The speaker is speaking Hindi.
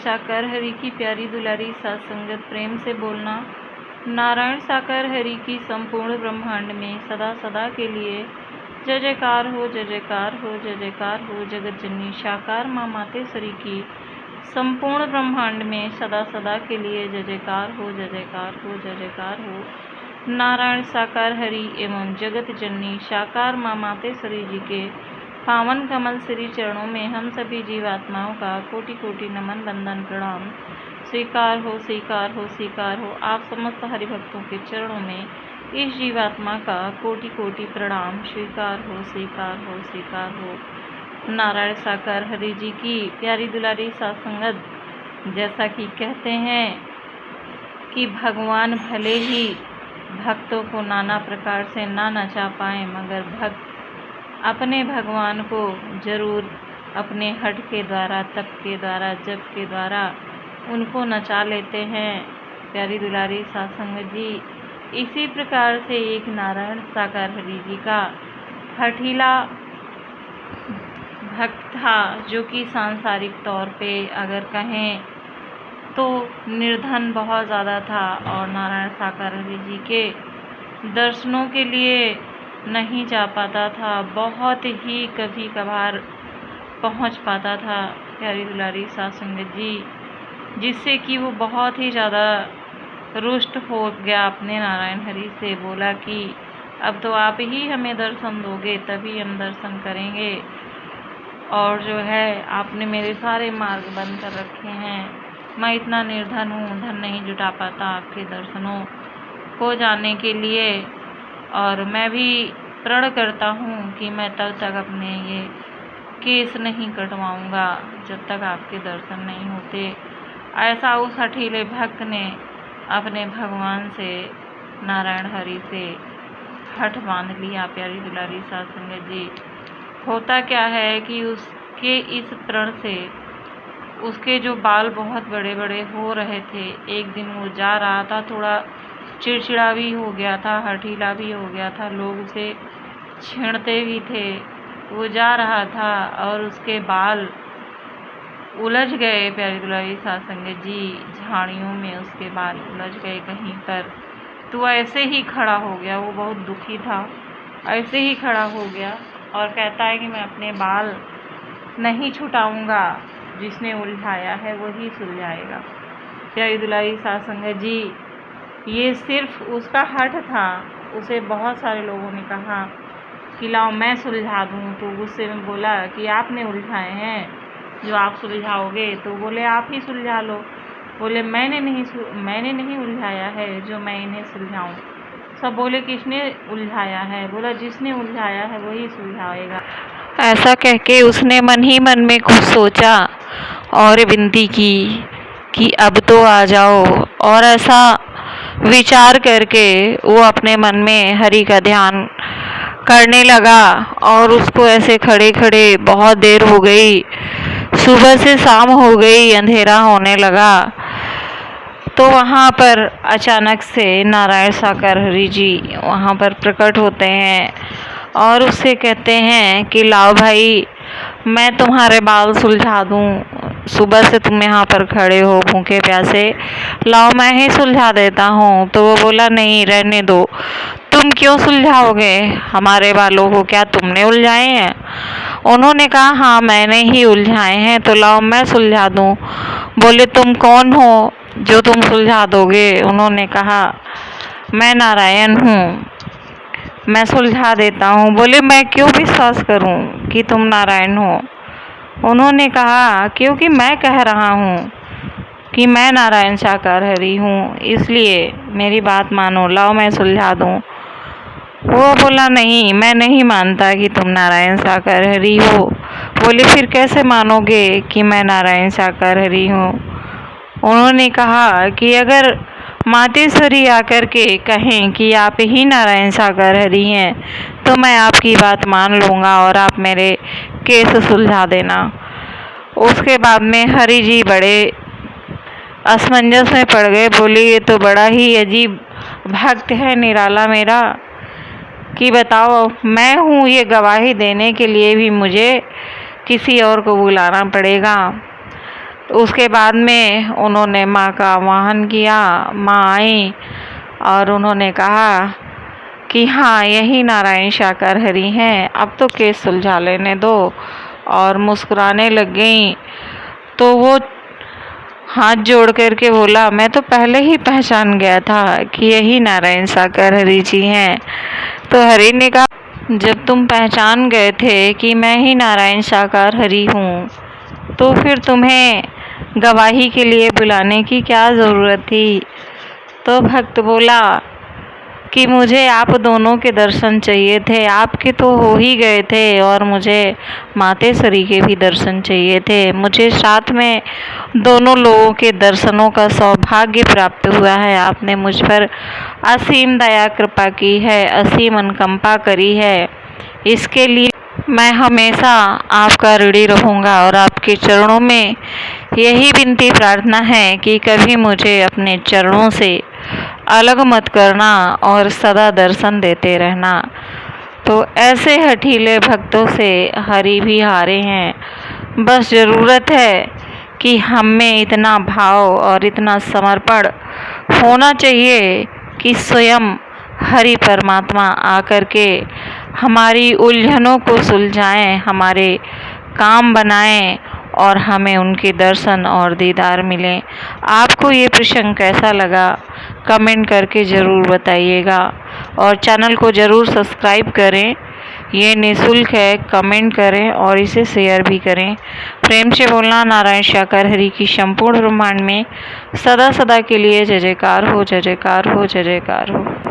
साकार हरि की प्यारी दुलारी सात संगत प्रेम से बोलना। नारायण साकार हरि की संपूर्ण ब्रह्मांड में सदा सदा के लिए जय जयकार हो, जय जयकार हो, जय जयकार हो। जगत जननी साकार माँ मातेश्वरी की संपूर्ण ब्रह्मांड में सदा सदा के लिए जय जयकार हो, जय जयकार हो, जय जयकार हो। नारायण साकार हरि एवं जगत जननी साकार माँ मातेश्वरी जी के पावन कमल श्री चरणों में हम सभी जीवात्माओं का कोटि कोटि नमन वंदन प्रणाम स्वीकार हो, स्वीकार हो, स्वीकार हो। आप समस्त हरिभक्तों के चरणों में इस जीवात्मा का कोटि कोटि प्रणाम स्वीकार हो, स्वीकार हो, स्वीकार हो। नारायण साकार हरि जी की प्यारी दुलारी सात संगत, जैसा कि कहते हैं कि भगवान भले ही भक्तों को नाना प्रकार से ना नचा पाए, मगर भक्त अपने भगवान को जरूर अपने हठ के द्वारा, तप के द्वारा, जप के द्वारा उनको नचा लेते हैं। प्यारी दुलारी सात संगत जी, इसी प्रकार से एक नारायण साकार हरि जी का हठीला भक्त था, जो कि सांसारिक तौर पे अगर कहें तो निर्धन बहुत ज़्यादा था और नारायण साकार हरि जी के दर्शनों के लिए नहीं जा पाता था, बहुत ही कभी कभार पहुंच पाता था। प्यारी दुलारी सात संगत जी, जिससे कि वो बहुत ही ज़्यादा रुष्ट हो गया अपने नारायण हरि से, बोला कि अब तो आप ही हमें दर्शन दोगे तभी हम दर्शन करेंगे, और जो है आपने मेरे सारे मार्ग बंद कर रखे हैं। मैं इतना निर्धन हूँ, धन नहीं जुटा पाता आपके दर्शनों को जाने के लिए, और मैं भी प्रण करता हूँ कि मैं तब तक अपने ये केस नहीं कटवाऊँगा जब तक आपके दर्शन नहीं होते। ऐसा उस हठीले भक्त ने अपने भगवान से, नारायण हरि से हठ बांध लिया। प्यारी दुलारी सात संगत जी, होता क्या है कि उसके इस प्रण से उसके जो बाल बहुत बड़े बड़े हो रहे थे, एक दिन वो जा रहा था, थोड़ा चिड़चिड़ा भी हो गया था, हठीला भी हो गया था, लोग उसे छेड़ते भी थे। वो जा रहा था और उसके बाल उलझ गए। प्यारी दुलारी सात संगत जी, झाड़ियों में उसके बाल उलझ गए कहीं पर, तो ऐसे ही खड़ा हो गया। वो बहुत दुखी था, ऐसे ही खड़ा हो गया और कहता है कि मैं अपने बाल नहीं छुटाऊंगा, जिसने उलझाया है वही सुलझाएगा। प्यारी दुलारी सात संगत जी, ये सिर्फ उसका हठ था। उसे बहुत सारे लोगों ने कहा कि लाओ मैं सुलझा दूँ, तो गुस्से में बोला कि आपने उलझाए हैं, जो आप सुलझाओगे, तो बोले आप ही सुलझा लो। बोले मैंने नहीं उलझाया है जो मैं इन्हें सुलझाऊँ। सब बोले किसने उलझाया है? बोला जिसने उलझाया है वही सुलझाएगा। ऐसा कह के उसने मन ही मन में कुछ सोचा और विनती की कि अब तो आ जाओ, और ऐसा विचार करके वो अपने मन में हरि का ध्यान करने लगा। और उसको ऐसे खड़े खड़े बहुत देर हो गई, सुबह से शाम हो गई, अंधेरा होने लगा। तो वहाँ पर अचानक से नारायण साकार हरि जी वहाँ पर प्रकट होते हैं और उससे कहते हैं कि लाओ भाई, मैं तुम्हारे बाल सुलझा दूँ। सुबह से तुम यहाँ पर खड़े हो भूखे प्यासे, लाओ मैं ही सुलझा देता हूँ। तो वो बोला नहीं, रहने दो, तुम क्यों सुलझाओगे हमारे बालों को? क्या तुमने उलझाए हैं? उन्होंने कहा हाँ मैंने ही उलझाए हैं, तो लाओ मैं सुलझा दूँ। बोले तुम कौन हो जो तुम सुलझा दोगे? उन्होंने कहा मैं नारायण हूँ, मैं सुलझा देता हूँ। बोले मैं क्यों विश्वास करूँ कि तुम नारायण हो? उन्होंने कहा क्योंकि मैं कह रहा हूँ कि मैं नारायण साकार हरि हूँ, इसलिए मेरी बात मानो, लाओ मैं सुलझा दूँ। वो बोला नहीं, मैं नहीं मानता कि तुम नारायण साकार हरि हो। बोले फिर कैसे मानोगे कि मैं नारायण साकार हरि हूँ? उन्होंने कहा कि अगर मातेश्वरी आकर के कहें कि आप ही नारायण साकार हरि हैं, तो मैं आपकी बात मान लूँगा और आप मेरे केस सुलझा देना। उसके बाद में हरि जी बड़े असमंजस में पड़ गए। बोले ये तो बड़ा ही अजीब भक्त है निराला मेरा, कि बताओ मैं हूँ ये गवाही देने के लिए भी मुझे किसी और को बुलाना पड़ेगा। उसके बाद में उन्होंने माँ का आवाहन किया। माँ आई और उन्होंने कहा कि हाँ, यही नारायण शाकरहरी हैं, अब तो केस सुलझा लेने दो, और मुस्कुराने लग गई। तो वो हाथ जोड़ करके बोला, मैं तो पहले ही पहचान गया था कि यही नारायण शाकरहरी जी हैं। तो हरि ने कहा, जब तुम पहचान गए थे कि मैं ही नारायण शाकरहरी हूँ, तो फिर तुम्हें गवाही के लिए बुलाने की क्या ज़रूरत थी? तो भक्त बोला कि मुझे आप दोनों के दर्शन चाहिए थे, आपके तो हो ही गए थे, और मुझे मातेश्वरी के भी दर्शन चाहिए थे। मुझे साथ में दोनों लोगों के दर्शनों का सौभाग्य प्राप्त हुआ है। आपने मुझ पर असीम दया कृपा की है, असीम अनुकंपा करी है, इसके लिए मैं हमेशा आपका ऋणी रहूँगा। और आपके चरणों में यही विनती प्रार्थना है कि कभी मुझे अपने चरणों से अलग मत करना और सदा दर्शन देते रहना। तो ऐसे हठीले भक्तों से हरि भी हारे हैं। बस ज़रूरत है कि हम में इतना भाव और इतना समर्पण होना चाहिए कि स्वयं हरि परमात्मा आकर के हमारी उलझनों को सुलझाएं, हमारे काम बनाएं, और हमें उनके दर्शन और दीदार मिलें। आपको ये प्रसंग कैसा लगा कमेंट करके ज़रूर बताइएगा, और चैनल को ज़रूर सब्सक्राइब करें। ये निःशुल्क है, कमेंट करें और इसे शेयर भी करें। प्रेम से बोलना नारायण शाकरहरी की संपूर्ण ब्रह्मांड में सदा सदा के लिए जय जयकार हो, जय जयकार हो, जय जयकार हो।